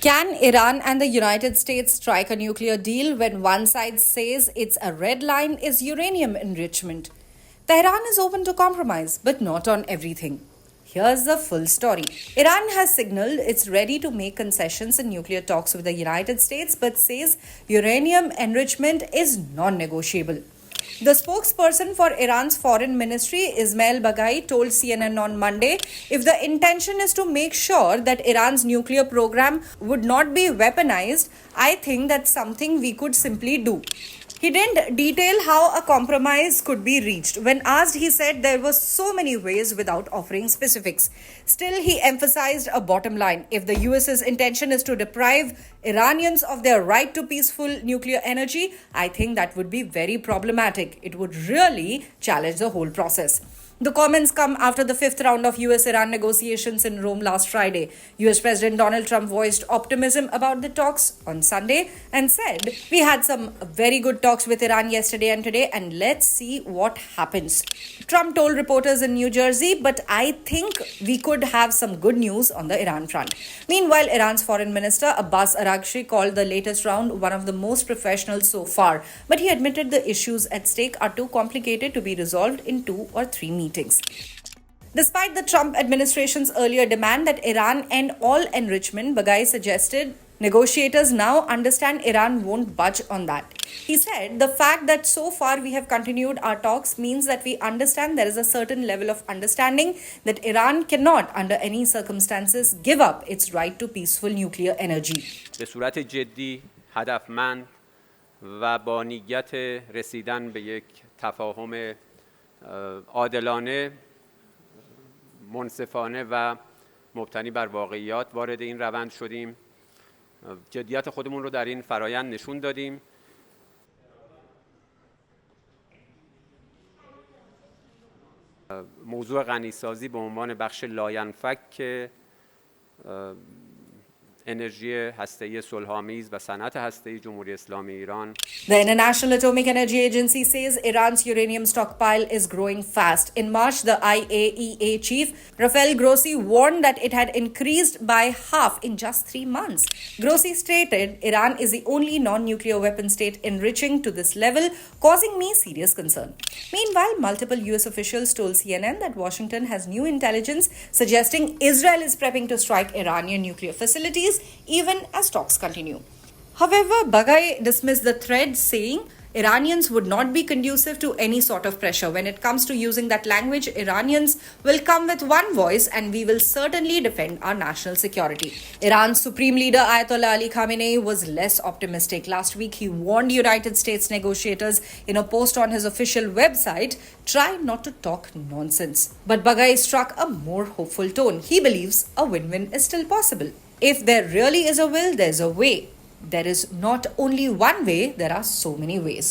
Can Iran and the United States strike a nuclear deal when one side says its a red line is uranium enrichment? Tehran is open to compromise, but not on everything. Here's the full story. Iran has signaled it's ready to make concessions in nuclear talks with the United States, but says uranium enrichment is non negotiable. The spokesperson for Iran's foreign ministry, Esmail Baghaei, told CNN on Monday if the intention is to make sure that Iran's nuclear program would not be weaponized, I think that's something we could simply do. He didn't detail how a compromise could be reached. When asked, he said there were so many ways without offering specifics. Still, he emphasized a bottom line. If the US's intention is to deprive Iranians of their right to peaceful nuclear energy, I think that would be very problematic. It would really challenge the whole process. The comments come after the fifth round of U.S. Iran negotiations in Rome last Friday. U.S. President Donald Trump voiced optimism about the talks on Sunday and said, "We had some very good talks with Iran yesterday and today, and let's see what happens." Trump told reporters in New Jersey, "But I think we could have some good news on the Iran front." Meanwhile, Iran's foreign minister Abbas Araghchi called the latest round one of the most professional so far, but he admitted the issues at stake are too complicated to be resolved in 2 or 3 meetings. Despite the Trump administration's earlier demand that Iran end all enrichment, Baghaei suggested negotiators now understand Iran won't budge on that. He said, "The fact that so far we have continued our talks means that we understand there is a certain level of understanding that Iran cannot, under any circumstances, give up its right to peaceful nuclear energy." به صورت جدی، هدفمند و با نیت رسیدن به یک تفاهم عادلانه، منصفانه و مبتنی بر واقعیات وارد این روند شدیم. جدیت خودمون رو در این فرایند نشون دادیم. موضوع غنیسازی به عنوان بخش لاینفک انرژی هسته‌ای صلح‌آمیز و صنعت هسته‌ای جمهوری اسلامی ایران. The International Atomic Energy Agency says Iran's uranium stockpile is growing fast. In March, the IAEA chief, Rafael Grossi, warned that it had increased by half in just 3 months. Grossi stated, "Iran is the only non-nuclear weapon state enriching to this level, causing me serious concern." Meanwhile, multiple US officials told CNN that Washington has new intelligence suggesting Israel is prepping to strike Iranian nuclear facilities even as talks continue. However, Baghaei dismissed the threat, saying Iranians would not be conducive to any sort of pressure. When it comes to using that language, Iranians will come with one voice and we will certainly defend our national security. Iran's supreme leader Ayatollah Ali Khamenei was less optimistic. Last week, he warned United States negotiators in a post on his official website, "Try not to talk nonsense." But Baghaei struck a more hopeful tone. He believes a win-win is still possible. If there really is a will, there's a way. There is not only one way, there are so many ways.